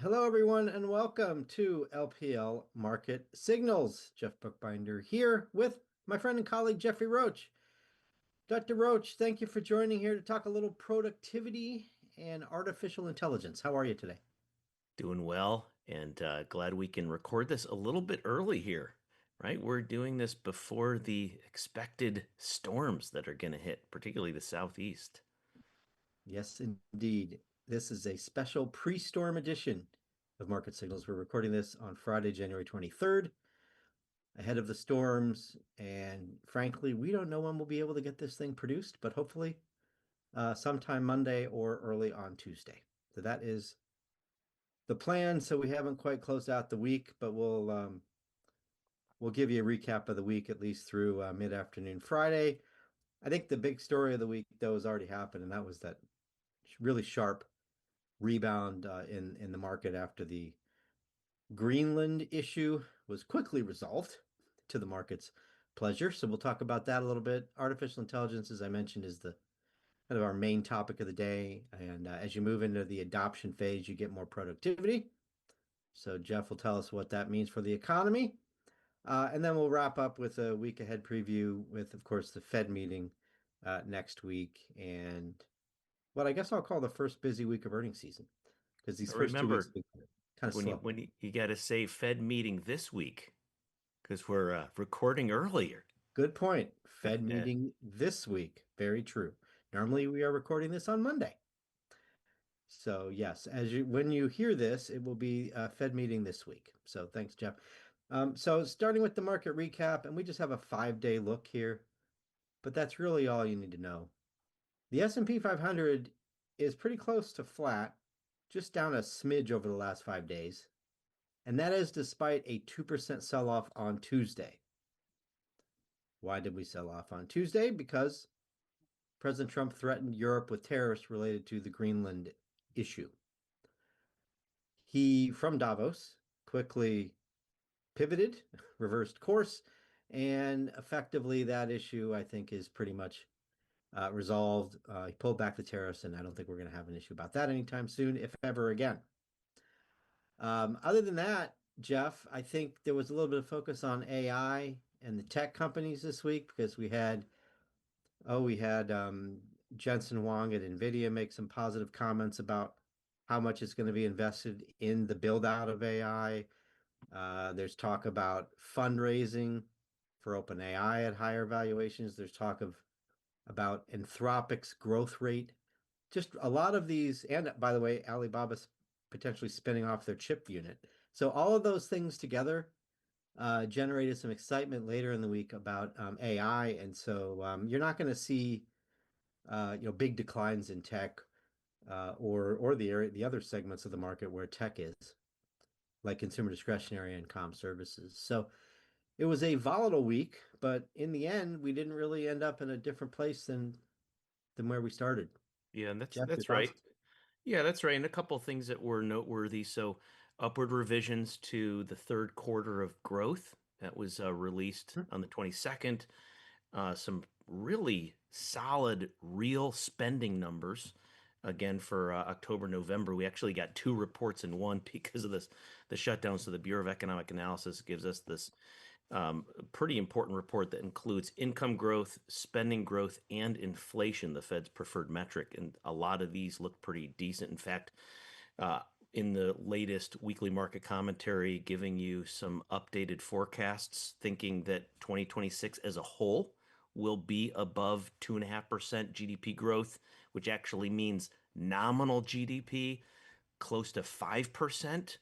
Hello, everyone, and welcome to LPL Market Signals. Jeff Buchbinder here with my friend and colleague Jeffrey Roach. Dr. Roach, thank you for joining here to talk a little productivity and artificial intelligence. How are you today? Doing well, and glad we can record this a little bit early here, right? We're doing this before the expected storms that are going to hit, particularly the southeast. Yes, indeed. This is a special pre-storm edition of Market Signals. We're recording this on Friday, January 23rd, ahead of the storms. And frankly, we don't know when we'll be able to get this thing produced, but hopefully sometime Monday or early on Tuesday. So that is the plan. So we haven't quite closed out the week, but we'll give you a recap of the week at least through mid-afternoon Friday. I think the big story of the week though has already happened, and that was that really sharp rebound in the market after the Greenland issue was quickly resolved to the market's pleasure. So we'll talk about that a little bit. Artificial intelligence, as I mentioned, is the kind of our main topic of the day. And as you move into the adoption phase, you get more productivity. So Jeff will tell us what that means for the economy. And then we'll wrap up with a week ahead preview with, of course, the Fed meeting next week and what I guess I'll call the first busy week of earnings season because these But first 2 weeks have remember, been kind of when you slow. when you got to say Fed meeting this week because we're recording earlier. Good point. Fed meeting this week. Very true. Normally we are recording this on Monday. So yes, as you when you hear this, it will be a Fed meeting this week. So thanks, Jeff. So starting with the market recap, and we just have a 5-day look here, but that's really all you need to know. The S&P 500 is pretty close to flat, just down a smidge over the last 5 days, and that is despite a 2% sell-off on Tuesday. Why did we sell off on Tuesday? Because President Trump threatened Europe with tariffs related to the Greenland issue. He, from Davos, quickly pivoted, reversed course, and effectively that issue, I think, is pretty much resolved. He pulled back the tariffs, and I don't think we're going to have an issue about that anytime soon, if ever again. Other than that, Jeff, I think there was a little bit of focus on AI and the tech companies this week because we had Jensen Huang at NVIDIA make some positive comments about how much is going to be invested in the build out of AI. There's talk about fundraising for OpenAI at higher valuations. There's talk of about Anthropic's growth rate. Just a lot of these, and by the way, Alibaba's potentially spinning off their chip unit. So all of those things together generated some excitement later in the week about AI, and so you're not going to see big declines in tech or the other segments of the market where tech is, like consumer discretionary and comm services. So it was a volatile week, but in the end, we didn't really end up in a different place than where we started. Yeah, and that's Jeff, your that's thoughts? right. Yeah, that's right. And a couple of things that were noteworthy. So, upward revisions to the third quarter of growth that was released Hmm. on the 22nd. Some really solid real spending numbers. Again, for October, November, we actually got two reports in one because of the shutdown. So the Bureau of Economic Analysis gives us this pretty important report that includes income growth, spending growth, and inflation, the Fed's preferred metric. And a lot of these look pretty decent. In fact, uh, in the latest weekly market commentary, giving you some updated forecasts, thinking that 2026 as a whole will be above 2.5% GDP growth, which actually means nominal GDP close to 5%.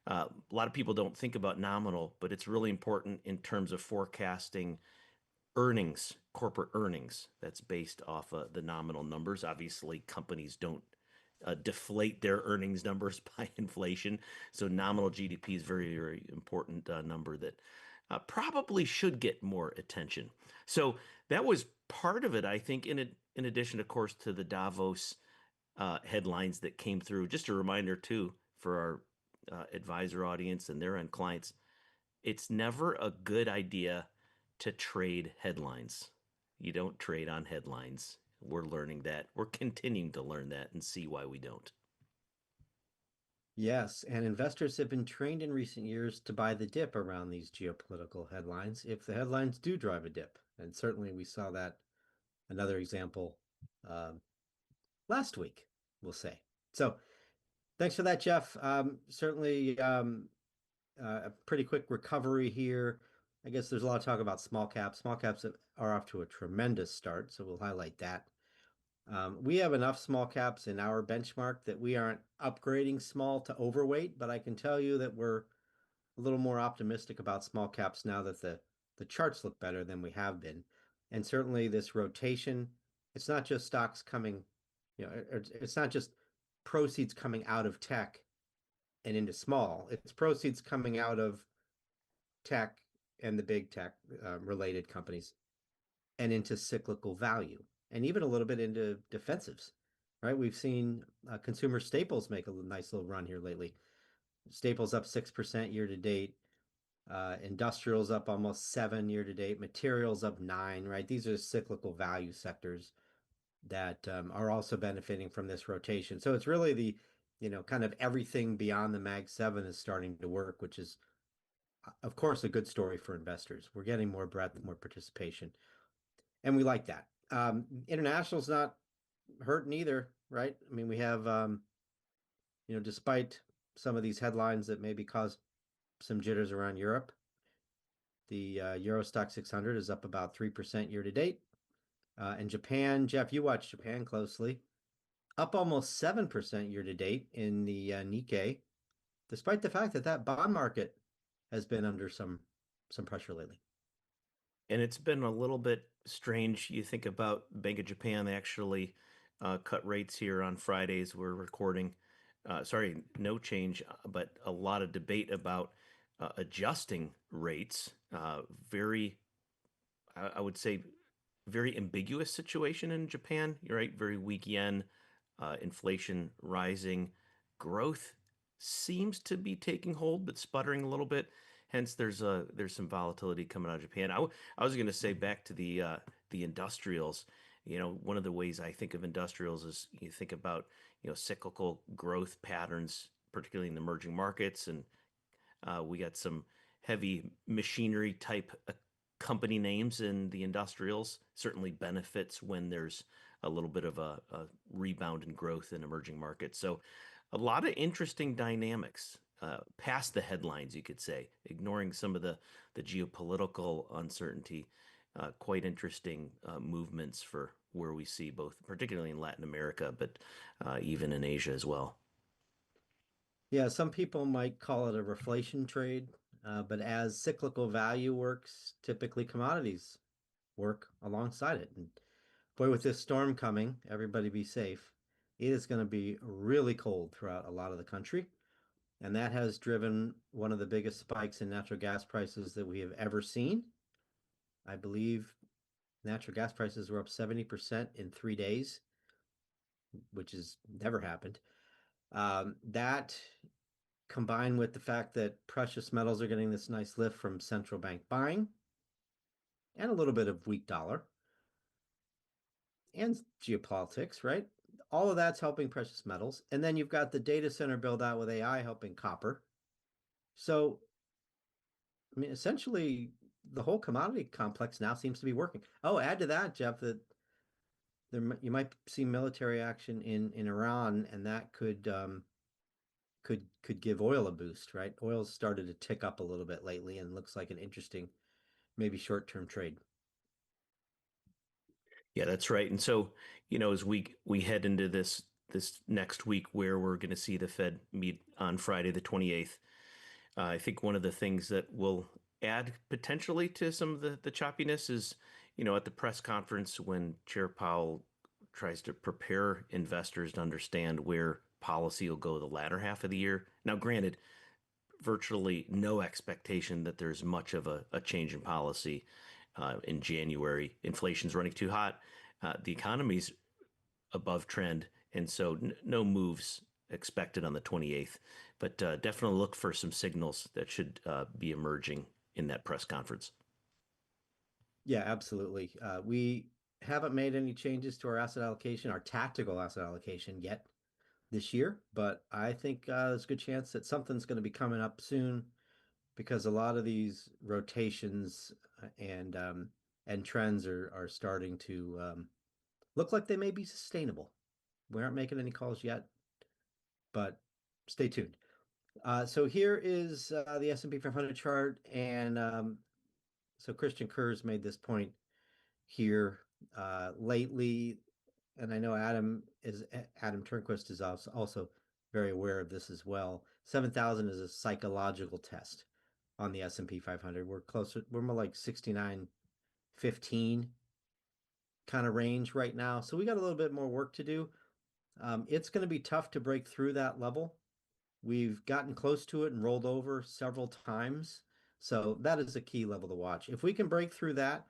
A lot of people don't think about nominal, but it's really important in terms of forecasting earnings, corporate earnings. That's based off the nominal numbers. Obviously, companies don't deflate their earnings numbers by inflation. So nominal GDP is very, very important number that probably should get more attention. So that was part of it, I think, in addition, of course, to the Davos headlines that came through. Just a reminder, too, for our advisor audience and their end clients, it's never a good idea to trade headlines. You don't trade on headlines. We're learning that. We're continuing to learn that and see why we don't. Yes, and investors have been trained in recent years to buy the dip around these geopolitical headlines if the headlines do drive a dip. And certainly we saw that another example um, last week, we'll say. So thanks for that, Jeff. Certainly a pretty quick recovery here. I guess there's a lot of talk about small caps. Small caps are off to a tremendous start, so we'll highlight that. We have enough small caps in our benchmark that we aren't upgrading small to overweight, but I can tell you that we're a little more optimistic about small caps now that the charts look better than we have been. And certainly this rotation, it's not just stocks coming, it's not just proceeds coming out of tech and into small. It's proceeds coming out of tech and the big tech related companies and into cyclical value and even a little bit into defensives, right? We've seen consumer staples make a nice little run here lately. Staples up 6% year to date. Industrials up almost 7 year to date. Materials up 9, right? These are cyclical value sectors that are also benefiting from this rotation. So it's really kind of everything beyond the Mag 7 is starting to work, which is, of course, a good story for investors. We're getting more breadth, more participation, and we like that. International's not hurting either, right? I mean, we have, despite some of these headlines that maybe cause some jitters around Europe, the Euro Stock 600 is up about 3% year to date. And Japan, Jeff, you watch Japan closely, up almost 7% year to date in the Nikkei, despite the fact that that bond market has been under some pressure lately. And it's been a little bit strange. You think about Bank of Japan, they actually cut rates here on Fridays. We're recording, sorry, no change, but a lot of debate about adjusting rates. Very, I would say, very ambiguous situation in Japan. You're right, very weak yen, inflation rising, growth seems to be taking hold, but sputtering a little bit. Hence, there's some volatility coming out of Japan. I was going to say back to the industrials. One of the ways I think of industrials is you think about cyclical growth patterns, particularly in the emerging markets, and we got some heavy machinery type company names in the industrials. Certainly benefits when there's a little bit of a rebound in growth in emerging markets. So a lot of interesting dynamics past the headlines, you could say, ignoring some of the geopolitical uncertainty. Quite interesting movements for where we see both, particularly in Latin America, but even in Asia as well. Yeah, some people might call it a reflation trade, but as cyclical value works, typically commodities work alongside it. And boy, with this storm coming, everybody be safe. It is going to be really cold throughout a lot of the country. And that has driven one of the biggest spikes in natural gas prices that we have ever seen. I believe natural gas prices were up 70% in 3 days, which has never happened. That combined with the fact that precious metals are getting this nice lift from central bank buying and a little bit of weak dollar and geopolitics, right? All of that's helping precious metals. And then you've got the data center build out with AI helping copper. So, I mean, essentially, the whole commodity complex now seems to be working. Oh, add to that, Jeff, that you might see military action in Iran, and that could give oil a boost, right? Oil's started to tick up a little bit lately and looks like an interesting, maybe short-term trade. Yeah, that's right. And so, as we head into this next week where we're going to see the Fed meet on Friday the 28th, I think one of the things that will add potentially to some of the choppiness is, at the press conference when Chair Powell tries to prepare investors to understand where policy will go the latter half of the year. Now, granted, virtually no expectation that there's much of a change in policy in January. Inflation's running too hot. The economy's above trend, and so no moves expected on the 28th. But definitely look for some signals that should be emerging in that press conference. Yeah, absolutely. We haven't made any changes to our asset allocation, our tactical asset allocation yet. this year, but I think there's a good chance that something's going to be coming up soon because a lot of these rotations and trends are starting to look like they may be sustainable. We aren't making any calls yet, but stay tuned. So here is the S&P 500 chart, and so Christian Kerr's made this point here lately, and I know Adam Turnquist is also very aware of this as well. 7,000 is a psychological test on the S&P 500. We're more like 6915 kind of range right now. So we got a little bit more work to do. It's going to be tough to break through that level. We've gotten close to it and rolled over several times. So that is a key level to watch. If we can break through that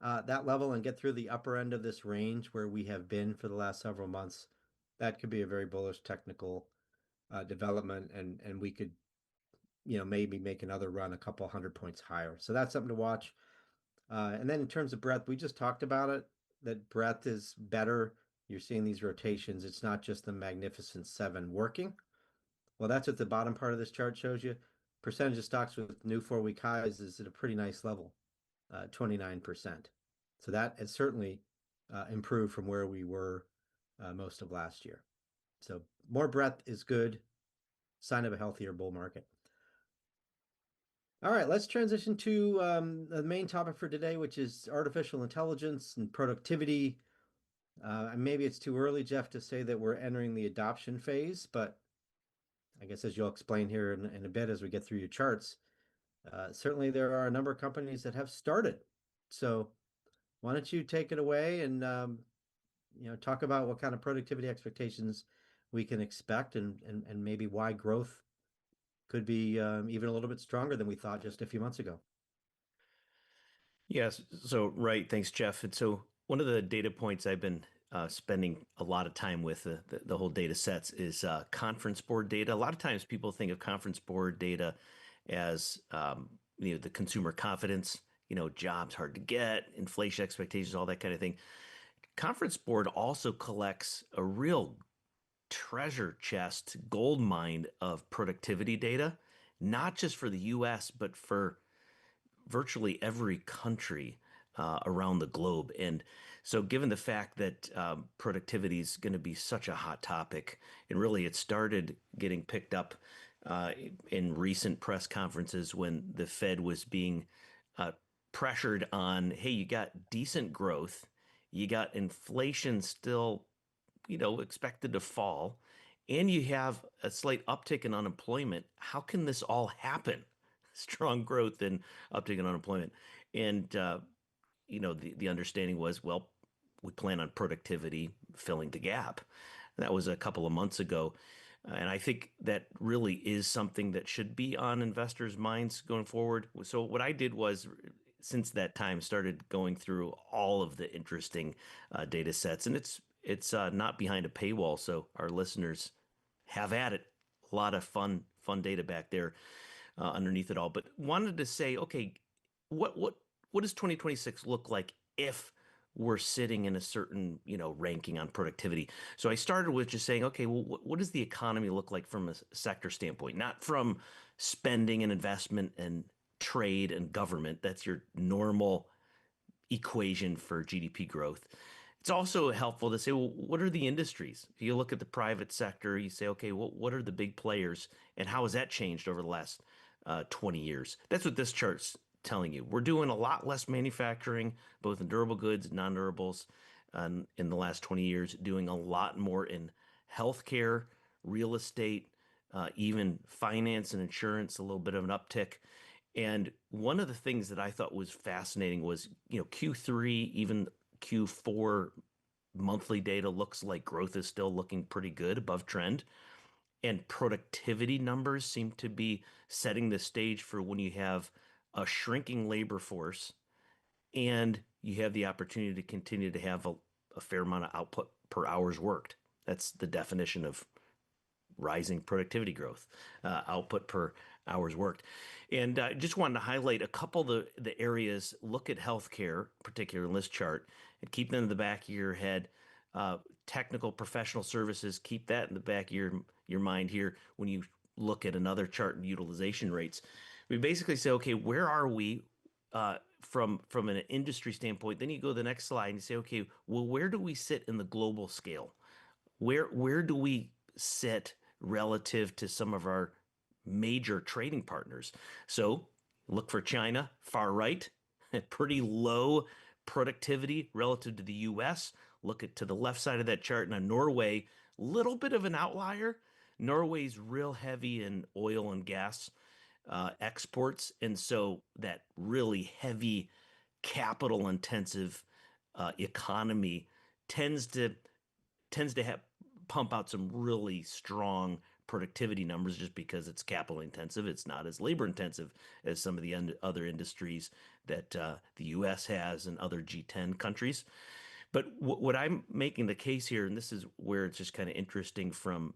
level and get through the upper end of this range where we have been for the last several months, that could be a very bullish technical development, and we could, maybe make another run a couple 100 points higher. So that's something to watch. And then in terms of breadth, we just talked about it, that breadth is better. You're seeing these rotations. It's not just the Magnificent Seven working. Well, that's what the bottom part of this chart shows you. Percentage of stocks with new 4-week highs is at a pretty nice level, 29%. So that has certainly improved from where we were most of last year. So more breadth is good, sign of a healthier bull market. All right, let's transition to the main topic for today, which is artificial intelligence and productivity. Maybe it's too early, Jeff, to say that we're entering the adoption phase, but I guess as you'll explain here in a bit as we get through your charts, certainly there are a number of companies that have started. So why don't you take it away and talk about what kind of productivity expectations we can expect, and maybe why growth could be even a little bit stronger than we thought just a few months ago. Yes. So, right. Thanks, Jeff. And so, one of the data points I've been spending a lot of time with the whole data sets is conference board data. A lot of times people think of conference board data as the consumer confidence, jobs hard to get, inflation expectations, all that kind of thing. Conference board also collects a real treasure chest, gold mine of productivity data, not just for the US, but for virtually every country around the globe. And so, given the fact that productivity is going to be such a hot topic, and really it started getting picked up in recent press conferences when the Fed was being uh, pressured on, hey, you got decent growth, you got inflation still, expected to fall, and you have a slight uptick in unemployment. How can this all happen? Strong growth and uptick in unemployment. And, the understanding was, well, we plan on productivity filling the gap. That was a couple of months ago. And I think that really is something that should be on investors' minds going forward. So what I did was, since that time, started going through all of the interesting data sets, and it's not behind a paywall, so our listeners have at it. A lot of fun data back there underneath it all. But wanted to say, okay, what what what does 2026 look like if we're sitting in a certain ranking on productivity? So I started with just saying, okay, well, what does the economy look like from a sector standpoint, not from spending and investment and trade and government. That's your normal equation for GDP growth. It's also helpful to say, well, what are the industries? If you look at the private sector, you say, okay, well, what are the big players and how has that changed over the last 20 years? That's what this chart's telling you. We're doing a lot less manufacturing, both in durable goods and non-durables, in the last 20 years, doing a lot more in healthcare, real estate, even finance and insurance, a little bit of an uptick. And one of the things that I thought was fascinating was, Q3, even Q4 monthly data looks like growth is still looking pretty good above trend. And productivity numbers seem to be setting the stage for when you have a shrinking labor force and you have the opportunity to continue to have a fair amount of output per hours worked. That's the definition of rising productivity growth, output per hours worked. And I just wanted to highlight a couple of the areas. Look at healthcare, particularly in this chart, and keep them in the back of your head. technical professional services, keep that in the back of your mind here when you look at another chart in utilization rates. We basically say, okay, where are we from an industry standpoint? Then you go to the next slide and you say, okay, well, where do we sit in the global scale? Where do we sit relative to some of our major trading partners? So look for China, far right, pretty low productivity relative to the US. Look at to the left side of that chart. Now, Norway, little bit of an outlier. Norway's real heavy in oil and gas exports, and so that really heavy capital intensive economy tends to tends to have pump out some really strong productivity numbers just because it's capital intensive. It's not as labor intensive as some of the other industries that the U.S. has and other G10 countries. But what I'm making the case here, and this is where it's just kind of interesting from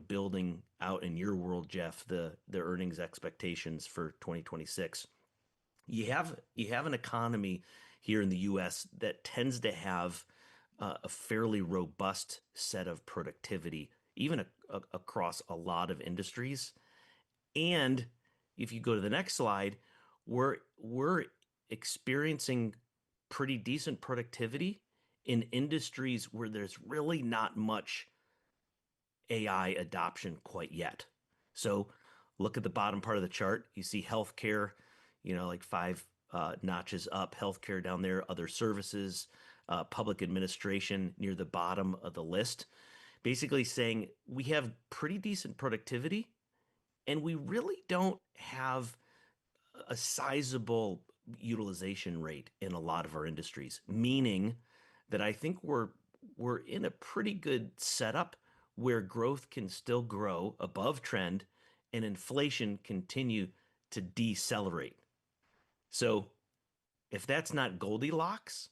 building out in your world, Jeff, the earnings expectations for 2026. You have an economy here in the U.S. that tends to have a fairly robust set of productivity, even across a lot of industries. And if you go to the next slide, we're experiencing pretty decent productivity in industries where there's really not much AI adoption quite yet. So look at the bottom part of the chart. You see healthcare, like five notches up, healthcare down there, other services, public administration near the bottom of the list. Basically saying we have pretty decent productivity and we really don't have a sizable utilization rate in a lot of our industries, meaning that I think we're in a pretty good setup where growth can still grow above trend and inflation continue to decelerate. So if that's not Goldilocks,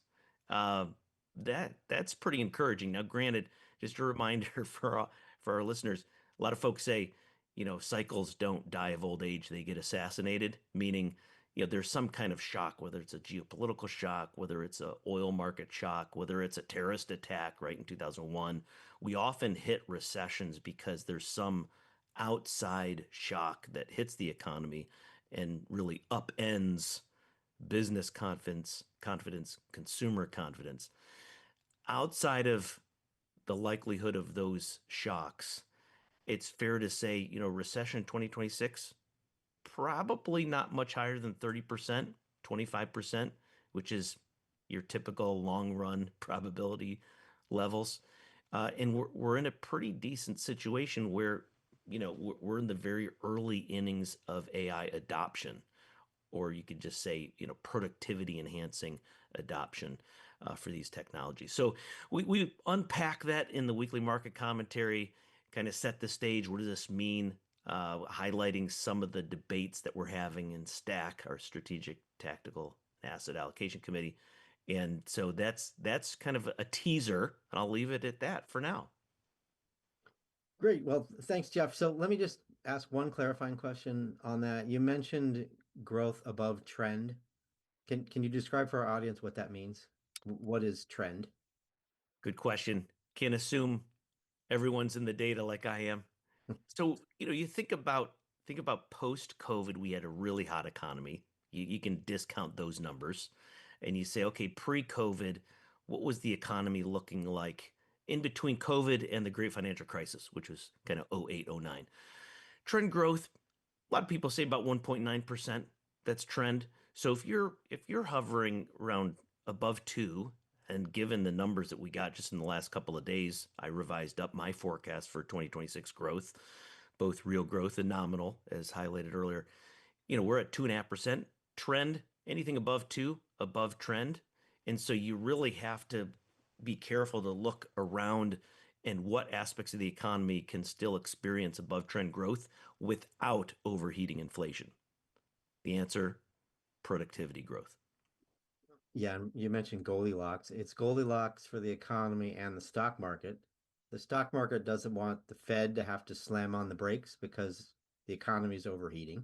uh, that's pretty encouraging. Now, granted, just a reminder for our listeners, a lot of folks say, cycles don't die of old age; they get assassinated. Meaning, there's some kind of shock, whether it's a geopolitical shock, whether it's a oil market shock, whether it's a terrorist attack, right in 2001. We often hit recessions because there's some outside shock that hits the economy and really upends business confidence, consumer confidence. Outside of the likelihood of those shocks, it's fair to say, recession 2026, probably not much higher than 30%, 25%, which is your typical long run probability levels. And we're in a pretty decent situation where, we're in the very early innings of AI adoption, or you could just say, productivity enhancing adoption for these technologies. So we unpack that in the weekly market commentary, kind of set the stage. What does this mean? Highlighting some of the debates that we're having in STAC, our Strategic Tactical Asset Allocation Committee. And so that's kind of a teaser, and I'll leave it at that for now. Great. Well, thanks, Jeff. So let me just ask one clarifying question on that. You mentioned growth above trend. Can you describe for our audience what that means? What is trend? Good question. Can't assume everyone's in the data like I am. So, you think about post-COVID, we had a really hot economy. You can discount those numbers and you say, okay, pre-COVID, what was the economy looking like in between COVID and the great financial crisis, which was kind of 08, 09? Trend growth, a lot of people say about 1.9%. That's trend. So if you're hovering around above 2, and given the numbers that we got just in the last couple of days, I revised up my forecast for 2026 growth, both real growth and nominal, as highlighted earlier. We're at 2.5% trend. Anything above 2, above trend. And so you really have to be careful to look around and what aspects of the economy can still experience above trend growth without overheating inflation. The answer, productivity growth. Yeah, and you mentioned Goldilocks. It's Goldilocks for the economy and the stock market. The stock market doesn't want the Fed to have to slam on the brakes because the economy is overheating,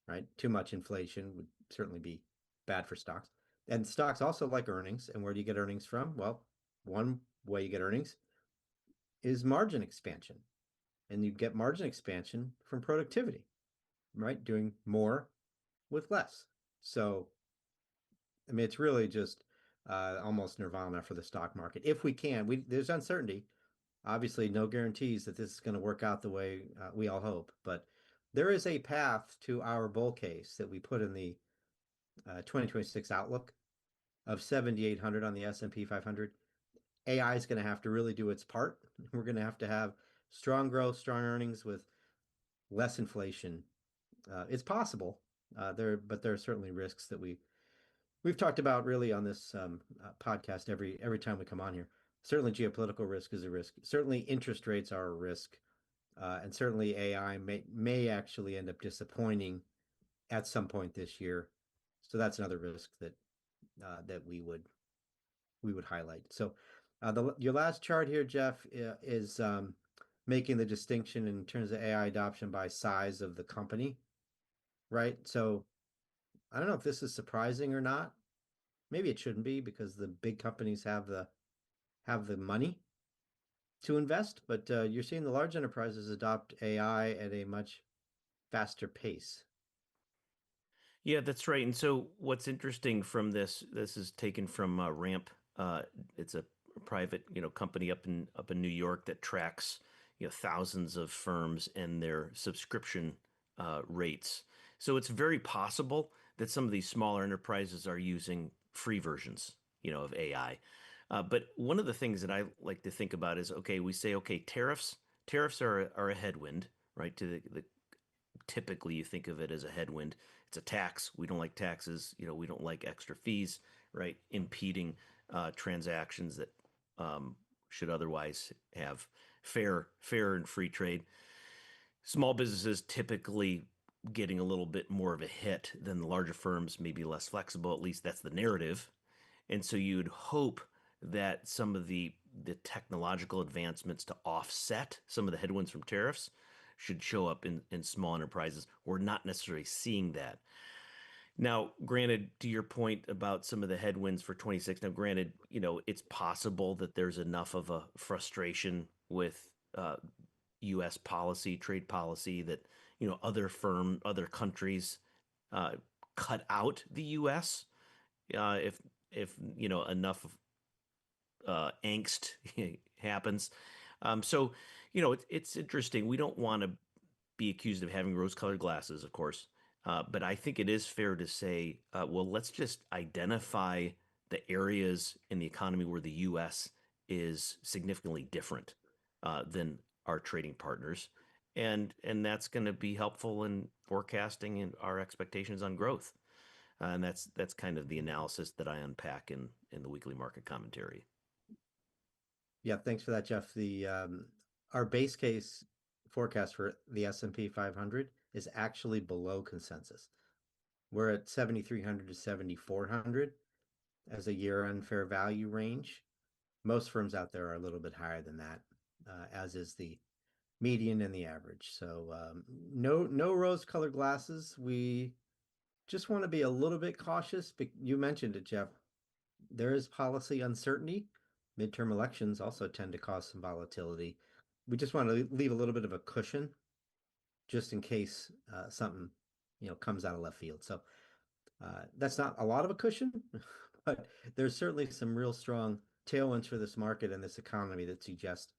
right? Too much inflation would certainly be bad for stocks. And stocks also like earnings. And where do you get earnings from? Well, one way you get earnings is margin expansion. And you get margin expansion from productivity, right? Doing more with less. So, I mean, it's really just almost nirvana for the stock market. If we can, there's uncertainty. Obviously, no guarantees that this is going to work out the way we all hope, but there is a path to our bull case that we put in the 2026 outlook of 7,800 on the S&P 500. AI is going to have to really do its part. We're going to have strong growth, strong earnings with less inflation. It's possible but there are certainly risks that we've talked about really on this podcast every time we come on here. Certainly, geopolitical risk is a risk. Certainly, interest rates are a risk, and certainly AI may actually end up disappointing at some point this year. So that's another risk that we would highlight. So, your last chart here, Jeff, is making the distinction in terms of AI adoption by size of the company, right? So I don't know if this is surprising or not. Maybe it shouldn't be because the big companies have the money to invest, but you're seeing the large enterprises adopt AI at a much faster pace. Yeah, that's right. And so what's interesting from this is taken from Ramp. It's a private, company up in New York that tracks, thousands of firms and their subscription rates. So it's very possible that some of these smaller enterprises are using free versions, of AI. But one of the things that I like to think about is, okay, we say, okay, tariffs are a headwind, right, to the typically you think of it as a headwind. It's a tax. We don't like taxes. We don't like extra fees, right? Impeding transactions that should otherwise have fair and free trade. Small businesses typically getting a little bit more of a hit than the larger firms, maybe less flexible. At least that's the narrative. And so you'd hope that some of the technological advancements to offset some of the headwinds from tariffs should show up in small enterprises. We're not necessarily seeing that. Now, granted, to your point about some of the headwinds for 26, now, granted, it's possible that there's enough of a frustration with U.S. policy, trade policy, that, other countries uh, cut out the U.S. If enough angst happens. So, it's interesting. We don't want to be accused of having rose-colored glasses, of course. But I think it is fair to say, well, let's just identify the areas in the economy where the U.S. is significantly different than our trading partners, and that's going to be helpful in forecasting and our expectations on growth. And that's kind of the analysis that I unpack in the weekly market commentary. Yeah, thanks for that, Jeff. The our base case forecast for the S&P 500 is actually below consensus. We're at 7,300 to 7,400 as a year-end fair value range. Most firms out there are a little bit higher than that, as is the median and the average. So no rose-colored glasses. We just want to be a little bit cautious. But you mentioned it, Jeff. There is policy uncertainty. Midterm elections also tend to cause some volatility. We just want to leave a little bit of a cushion just in case something comes out of left field. So that's not a lot of a cushion, but there's certainly some real strong tailwinds for this market and this economy that suggest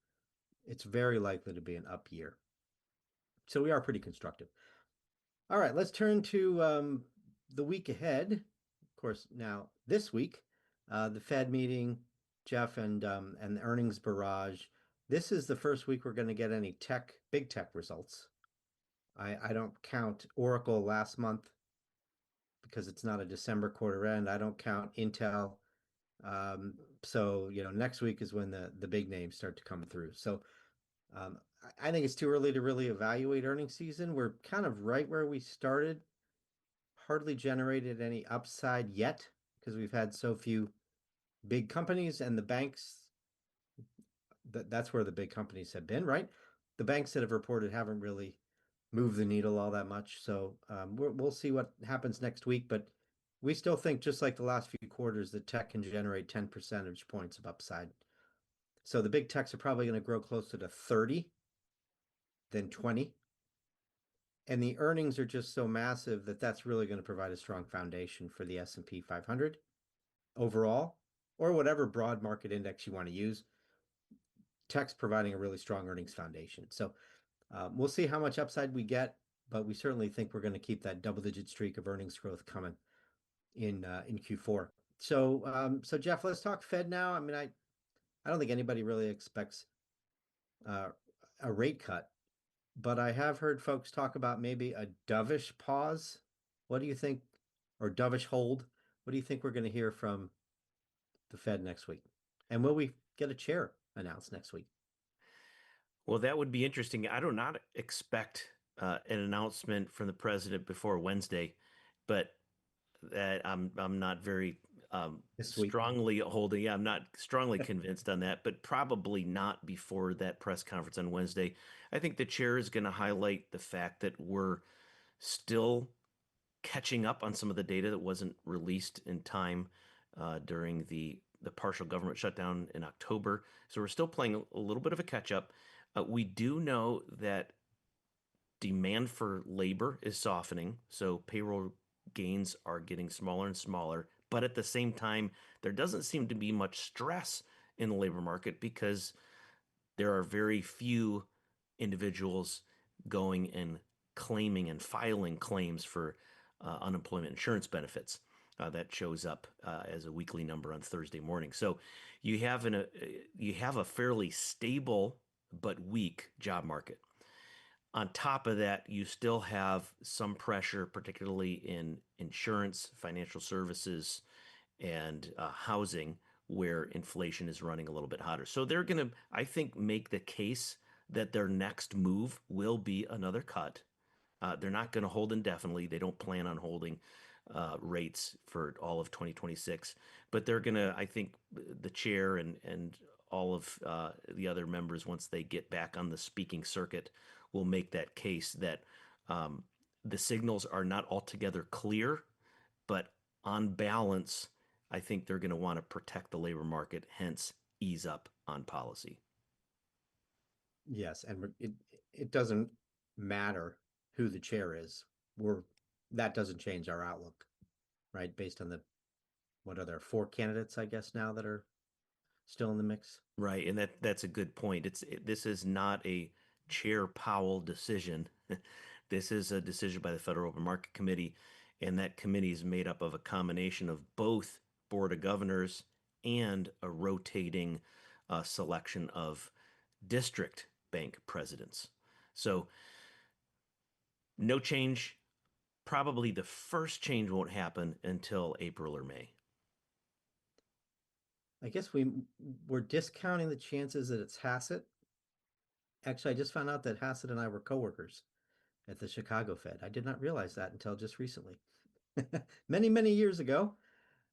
it's very likely to be an up year. So we are pretty constructive. All right, let's turn to the week ahead. Of course, now this week, the Fed meeting, Jeff, and the earnings barrage. This is the first week we're going to get any big tech results. I don't count Oracle last month because it's not a December quarter end. I don't count Intel. So next week is when the big names start to come through. So um, I think it's too early to really evaluate earnings season. We're kind of right where we started. Hardly generated any upside yet because we've had so few big companies and the banks. That's where the big companies have been, right? The banks that have reported haven't really moved the needle all that much. So we'll see what happens next week. But we still think, just like the last few quarters, that tech can generate 10 percentage points of upside. So the big techs are probably going to grow closer to 30 than 20. And the earnings are just so massive that that's really going to provide a strong foundation for the S&P 500 overall, or whatever broad market index you want to use. Tech's providing a really strong earnings foundation. So we'll see how much upside we get, but we certainly think we're going to keep that double-digit streak of earnings growth coming in Q4. So Jeff, let's talk Fed now. I mean, I don't think anybody really expects uh, a rate cut, but I have heard folks talk about maybe a dovish pause. What do you think, or dovish hold? What do you think we're going to hear from the Fed next week? And will we get a chair announced next week? Well, that would be interesting. I do not expect an announcement from the president before Wednesday, but that I'm not very This week? strongly holding. Yeah, I'm not strongly convinced on that, but probably not before that press conference on Wednesday. I think the chair is going to highlight the fact that we're still catching up on some of the data that wasn't released in time during the partial government shutdown in October. So we're still playing a little bit of a catch up. We do know that demand for labor is softening, so payroll gains are getting smaller and smaller. But at the same time, there doesn't seem to be much stress in the labor market because there are very few individuals going and claiming and filing claims for unemployment insurance benefits. That shows up as a weekly number on Thursday morning. So you have you have a fairly stable but weak job market. On top of that, you still have some pressure, particularly in insurance, financial services, and housing, where inflation is running a little bit hotter. So they're going to, I think, make the case that their next move will be another cut. They're not going to hold indefinitely. They don't plan on holding rates for all of 2026, but they're going to, I think, the chair and all of the other members, once they get back on the speaking circuit, will make that case that the signals are not altogether clear, but on balance, I think they're going to want to protect the labor market, hence ease up on policy. Yes, and it doesn't matter who the chair is. We're that doesn't change our outlook, right? Based on the what are there, four candidates, I guess, now that are still in the mix? Right, and that's a good point. This is not a Chair Powell decision. This is a decision by the Federal Open Market Committee, and that committee is made up of a combination of both Board of Governors and a rotating selection of district bank presidents. So no change. Probably the first change won't happen until April or May. I guess we're discounting the chances that it's Hassett. Actually, I just found out that Hassett and I were coworkers at the Chicago Fed. I did not realize that until just recently. Many, many years ago,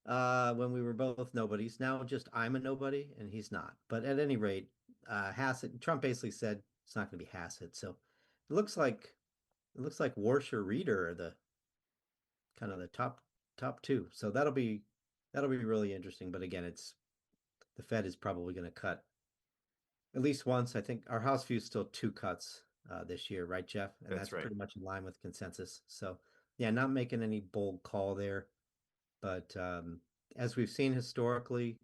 when we were both nobodies. Now just I'm a nobody and he's not. But at any rate, Hassett, Trump basically said it's not going to be Hassett. So it looks like Warsher Reader are the kind of the top two. So that'll be really interesting. But again, it's the Fed is probably going to cut at least once. I think our house view is still two cuts this year, right, Jeff? And That's that's right. pretty much in line with consensus. So yeah, not making any bold call there. But as we've seen historically,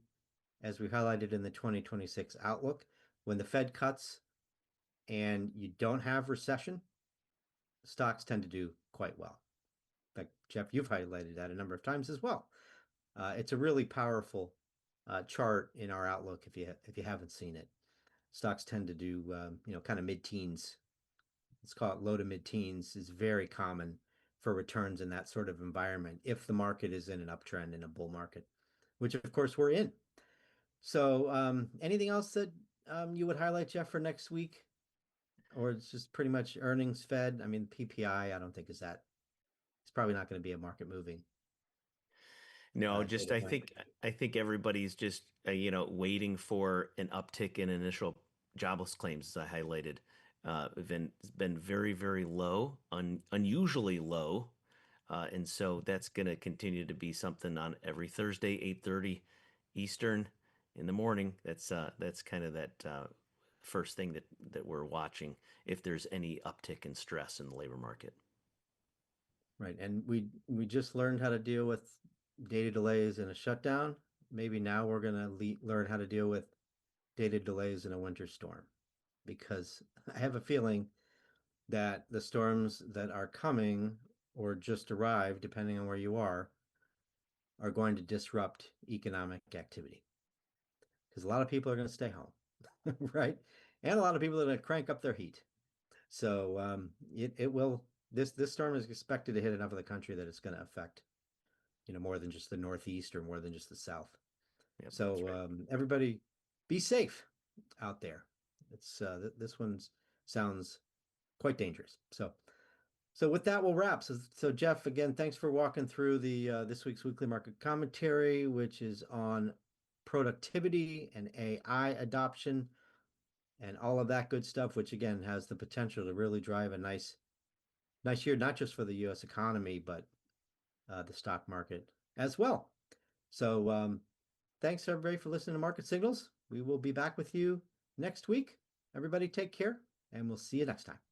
as we highlighted in the 2026 outlook, when the Fed cuts and you don't have recession, stocks tend to do quite well. In fact, Jeff, you've highlighted that a number of times as well. It's a really powerful chart in our outlook if you haven't seen it. Stocks tend to do kind of mid-teens. Let's call it low to mid-teens is very common for returns in that sort of environment if the market is in an uptrend in a bull market, which of course we're in. So anything else that you would highlight, Jeff, for next week? Or it's just pretty much earnings fed? I mean, PPI, I don't think is that it's probably not going to be a market moving No, just data point. I think everybody's just waiting for an uptick in initial jobless claims, as I highlighted. It's been very low, unusually low, and so that's going to continue to be something on every Thursday, 8:30 Eastern. in the morning, that's kind of that first thing that we're watching if there's any uptick in stress in the labor market. Right. And we just learned how to deal with data delays in a shutdown. Maybe now we're going to learn how to deal with data delays in a winter storm, because I have a feeling that the storms that are coming or just arrived, depending on where you are going to disrupt economic activity, because a lot of people are going to stay home, right? And a lot of people are going to crank up their heat. So it will this storm is expected to hit enough of the country that it's going to affect, more than just the Northeast or more than just the South. Yep, that's So right. everybody be safe out there. It's this one sounds quite dangerous. So with that, we'll wrap. So Jeff, again, thanks for walking through the this week's weekly market commentary, which is on productivity and AI adoption and all of that good stuff, which again has the potential to really drive a nice year, not just for the U.S. economy, but the stock market as well. So thanks everybody for listening to Market Signals. We will be back with you next week. Everybody take care, and we'll see you next time.